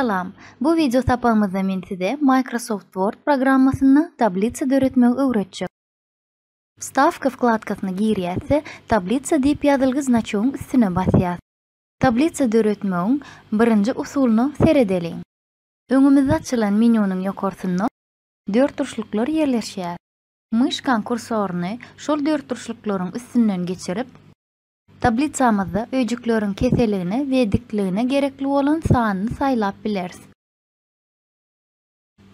Salam, bu video tapamızda men size Microsoft Word programmasını tablitsa öğretmeyi öğreteceğim. Вставка вкладкасына girýärse, tablitsa diýip ýazylgy znaçogyň üstüne basýar. Tablitsa öğretmegiň birinji usulyny seredeliň. Öňümizde açylan menyunyň ýokarsyna 4 turşluklar ýerleşýär. Myşkan kursoryny şol 4 turşluklaryň üstünden geçirip, tablitsamyzda öýjükleriň keseligine we dikligine gerekli bolan sanyny saýlap bilersiz.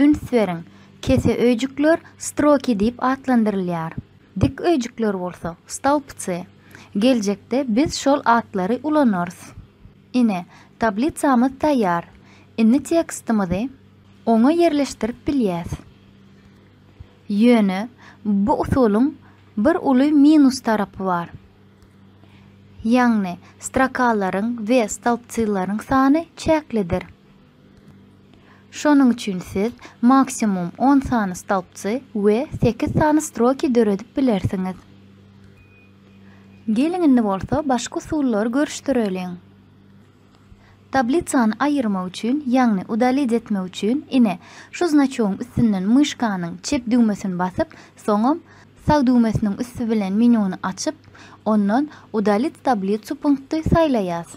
Üns beriň. Kese öýjükler stroki diýip atlandyrylýar. Dik öýjükler bolsa stolpçy. Geljekde biz şol atlary ulanarys. Ine tablitsamyz taýýar. Inni tekstimizi oňa ýerleşdirip bilýäs. Ýöne bu usulyň bir uly minus tarapy bar. Ýagny strokalaryň we stolpçylaryň sany çäklidir. Şonuň üçin siz maksimum 10 sany stolpçy we 8 sany stroki döredip bilersiňiz. Gelin bolsa başga usullar görüşdirelim. Tablitsany aýyrmak üçin, ýagny udalить etmek üçin ine şu znaçogyň üstünden myşkanyň çep düğmesini basyp, soňam sağ düğmesiniň üstü bilen menyuny açyp, ondan удалить таблицу punkty saýlaýas.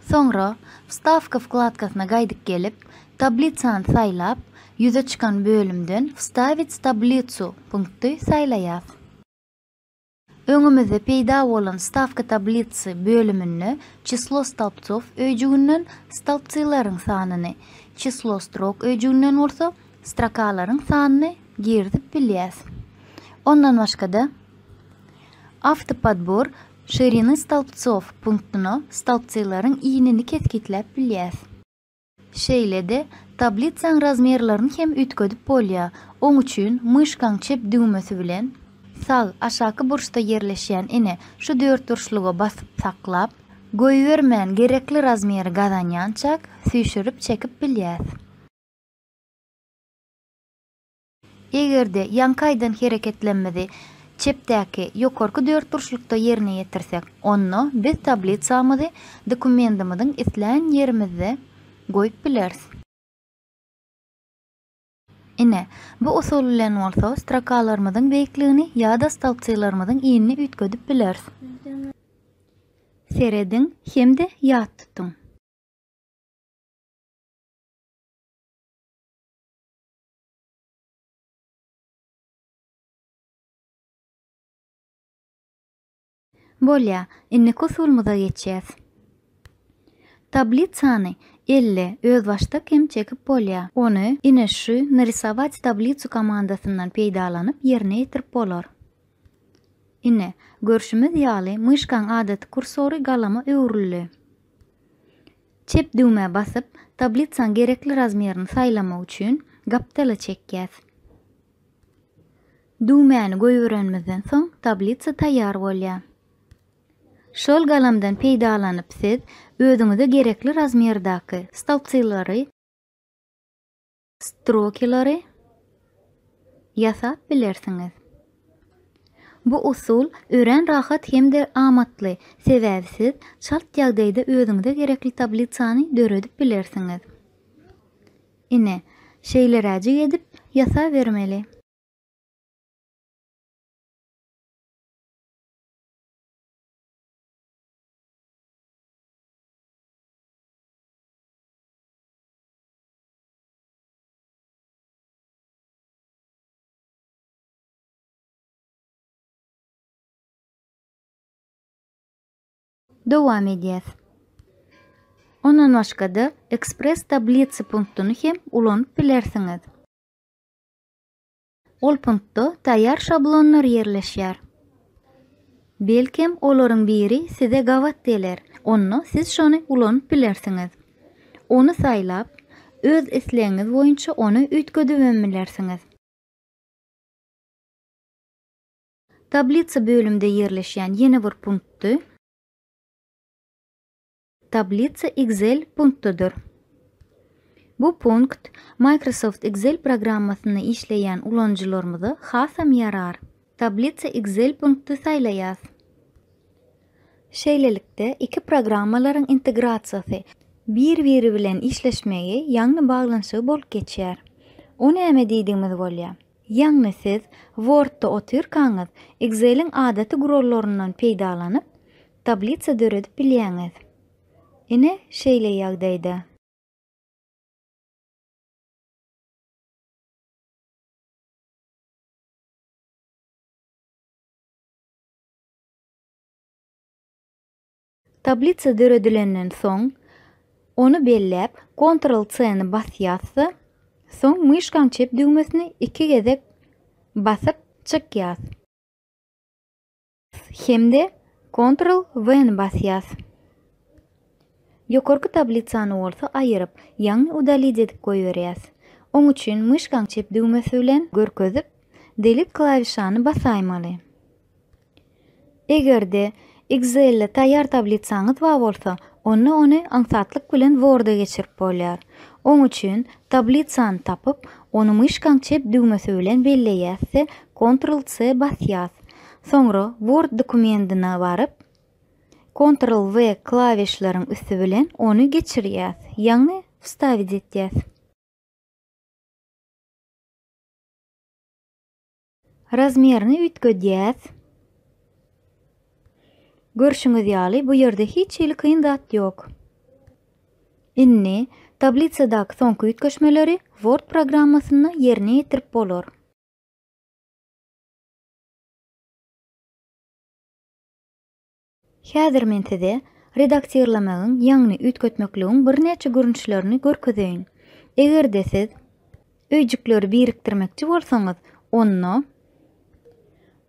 Soňra Вставка вкладкаsyna gaýdyp gelip, tablitsany saýlap, ýüze çykan bölümden Вставить таблицу punkty saýlaýas. Öňümizde peýda bolan Вставка таблицы bölümini число столбцов öýjüginden stolpçylaryň sanyny, число строк öýjüginden bolsa strokalaryň sanyny girdip bilýäs. Ondan başga-da Автоподбор ширины столбцов punktuna stolpçylaryň iňini kesgitlep bilýäs. Şeýle-de tablitsaň razmerlerini hem ütkedip bolýar. Oň üçin myşkaň çep düğmesi bilen sağ aşaky burçda ýerleşýän ine şu 4 turşluga basyp saklap, goýbermän gerekli razmeri gazanýançak süýşürip çekip bilýäs. Egerde ýankaýdan hereketlenmedi çepdäki ýokarky 4 turşlukda ýerine ýetirsek, onu biz tablitsamyzy dokumentimizin islen ýerimizde goýup bilersiz. Ine bu usul bilen bolsa strokalarynyň beýikligini ýa-da stolpçylarynyň iňini ütkedip bilersiz. Serediň hemde ýat tutuň. Bolýa, inniki usulymyza geçýäs. Tablitsany 50 öz başda hem çekip bolýar. Onu ine şu narysowать tablицу komandasyndan peýdalanyp ýerine ýetirip bolar. Ine görüşimiz ýaly myşkaň adaty kursory galama öwrüli. Çep düğme basyp tablitsaň gerekli razmerini saýlamak üçin gapdala çekýäs. Düğmeni goýberenmizden soň tablitsa taýýar bolýar. Şol galamdan peýdalanyp siz özüňize gerekli razmerdaky stolpçylary, strokilary ýasap bilersiňiz. Bu usul ören rahat hemde amatly, sebäbi siz şart ýagdaýda özüňize gerekli tablitsany döredip bilersiňiz. Ine şeýlerä edip ýasap bermeli. Dowam edýäs. Ondan başga-da Express tablicy punktyny hem ulanyp bilersiňiz. Ol punktda taýýar şablonlar ýerleşýär. Belkem olaryň biri size gawat deler. Onu siz şonu ulanyp bilersiňiz. Onu saýlap, öz islegiňiz boýunça onu ütkedip bilersiňiz. Tablica bölümde ýerleşýän ýene bir punktdy Tablitsa Excel punktudur. Bu punkt Microsoft Excel programmasyny işleýän ulanjylarymyza hasam yarar. Tablitsa Excel punkty saýlaýas. Şeýlelikde iki programmalaryň integrasiýasy bir-biri bilen işleşmegi ýagny baglanşygy bolup geçýär. O näme diýdiňimiz bolýar? Ýagny siz Word'da otyrkaňyz, Excel'iň adaty gurallaryndan peýdalanyp, tablitsa döredip bilýäňiz. Ine şeýle ýagdaýda. Tablitsa döredilenden soň onu belläp Ctrl+C-ni basýarsa, soň myşkan çep düğmesini 2 gezek basyp çykýas. Hemde Ctrl+V-ni basýas. Ýokarky tablitsany bolsa aýryp, ýagny udalyt edip goýberýäs. Oň üçin myşkan çep düğmesi bilen görkezip, delete klawişany basaýmaly. Egerde Excel'le taýýar tablitsaňyz bar bolsa, ony aňsatlyk bilen Word'a geçirip bolýar. Oň üçin tablitsany tapyp, onu myşkan çep düğmesi bilen belleýärse, Ctrl+C basýas. Soňra Word dokumentine baryp, Ctrl+V klawişlaryň üstü bilen onu geçirýäs, ýagny wstawić etýäs. Razmerini ütgedýäs. Görüşüňiz ýaly, bu ýerde hiç hili kyn zat ýok. Inni tablitsadaky soňky ütgeşmeleri Word programmasyna ýerine ýetirip bolar. Häzir men size redaksiýerlemegin ýagny ütgetmekligiň birnäçe görünüşlerini görkezeýin. Egerde siz öýjükleri birikdirmekçi bolsaňyz, onu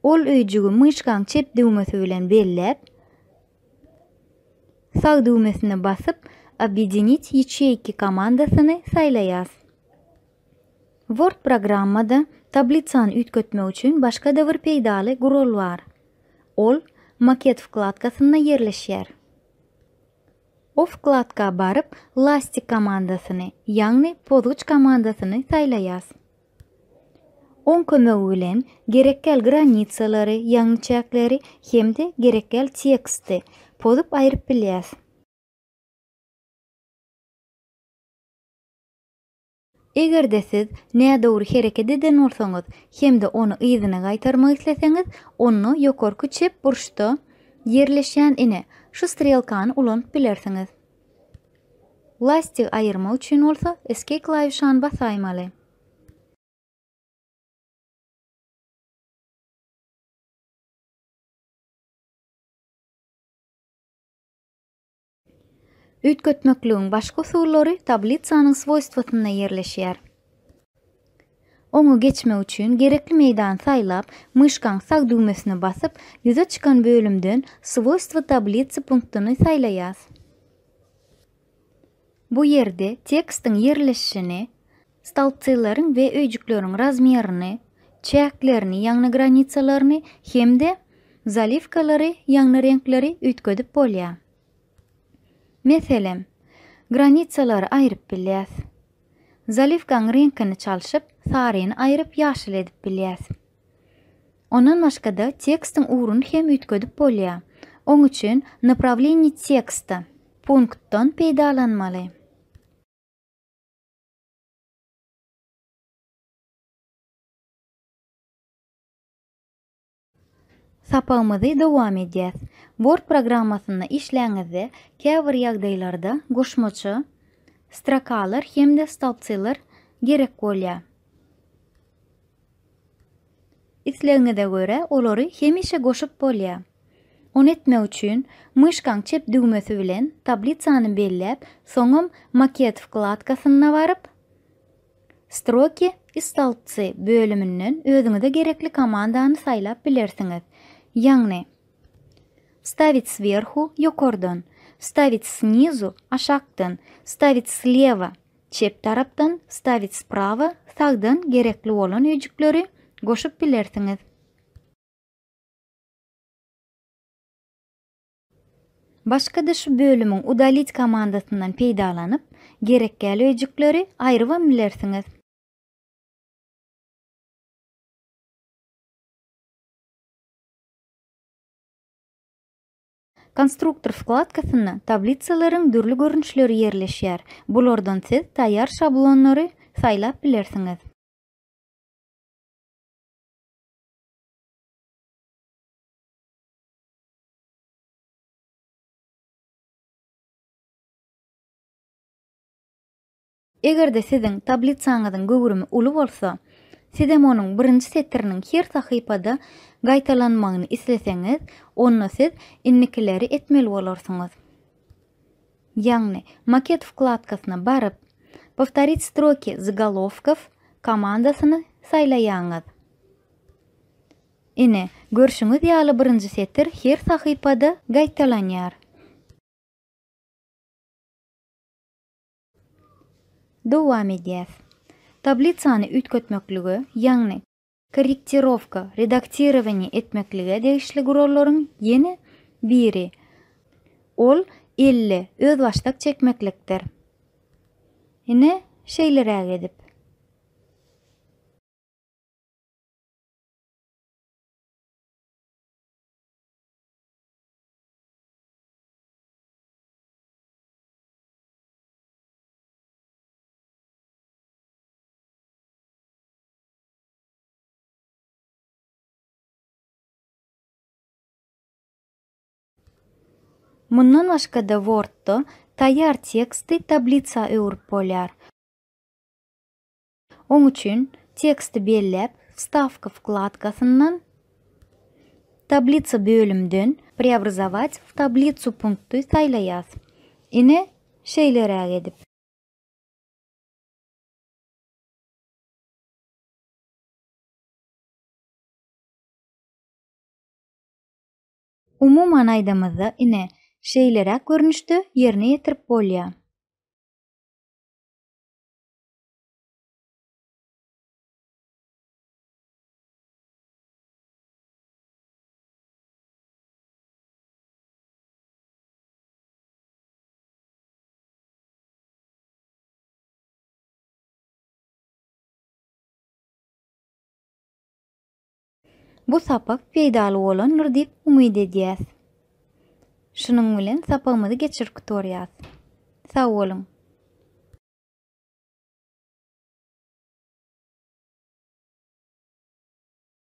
ol öýjügi myşkan çep düğmesi bilen belläp, sağ düğmesine basyp Объединить ячейки komandasyny saýlaýas. Word programmada tablitsany ütgetmek üçin başga da bir peýdaly gural bar. Ol maket wkladkasyna ýerleşýär. O wkladka baryp lastik komandasyny, ýagny pozguç komandasyny saýlaýas. On kömegi bilen gerekkel granitsalary, ýagnyçakları hemde gerekkel teksti pozup aýryp bilýäs. Egerde siz nädowry hereket eden bolsaňyz, hemde onu yzyna gaýtarmak isleseňiz, onu ýokarky çep burçda ýerleşýän ine şu strelkany ulanyp bilersiňiz. Lastik aýyrmak üçin bolsa, escape klawişany basaýmaly. Ütgetmekligiň başga usullary tablitsanyň swojstwasyna ýerleşýär. Oňa geçmek üçin gerekli meýdan saýlap, myşkan sag düğmesine basyp, ýüze çykan bölümden swojstva tablitsa punktyny saýlaýas. Bu ýerde tekstiň ýerleşişini, stalpçylaryň we öýjükleriň razmerini, çäklerini, ýagny granitsalaryny hemde zalivkalary, ýagny renkleri ütgedip bolýar. Meselem, granitsalary aýryp bilýäs. Zalivkaň renkini çalşyp, saryny aýryp ýaşyl edip bilýäs. Ondan başga-da tekstiň ugrunu hem ütgedip bolýar. Oň üçin направление teksta punktdan peýdalanmaly. Sapağımızı dowam edýäs. Word programmasyna işläňizde käbir ýagdaýlarda goşmaçy, strakalar hemde stalpçylar gerek bolýar. Islegiňize göre olary hemişe goşup bolýar. Onu etmek üçin myşkan çep düğmesi bilen tablitsany belläp, soňam maket wkladkasyna baryp, Stroki stolpçy bölümünden özüňize gerekli komandany saýlap bilersiňiz. Ягны ставить сверху ýokardan, ставить снизу aşakdan, ставить слева çep tarapdan, ставить справа sagdan gerekli bolan öýjükleri goşup bilersiňiz. Başga-da şu bölümüň udalit komandasyndan peýdalanyp, gerekli öýjükleri aýryp bilersiňiz. Konstruktor wkladkasyna tablitsalaryň dürli görnüşleri ýerleşýär. Bulardan siz taýýar şablonlary saýlap bilersiňiz. Egerde siziň tablitsaňyzyň göwrümi uly bolsa, siz hem onuň birinji setiriniň her sahypada gaýtalanmagyny isleseňiz, onu siz innikileri etmeli bolarsyňyz. Ягни, maket wkladkasyna baryp, повторить строки заголовков komandasyny saýlaýaňyz. Ine, görşüňiz ýaly birinji setir her sahypada gaýtalanýar. Dowam edýäs. Tablitsany ütkötmekligi, ýagny korrektirovka, redaktirowanie etmeklige degişli gurallaryň ýene biri. Ol 50 öz başdak çekmeklikdir. Ine şeýleräk edip. Mundan başga-da Word'da taýýar teksti tablitsa öwrüp bolýar. Oň üçin teksti belläp, вставка wkladkasyndan tablitsa bölümden преобразовать в таблицу punkty saýlaýas. Ine şeýleräk edip. Umuman aýdamyzda ine şeýleräk görnüşde ýerine ýetirip bolýar. Bu sapak peýdaly bolandyr diýip umyd edýäs. Şunuň bilen sapagymyzy geçirip torýas. Sag bolun.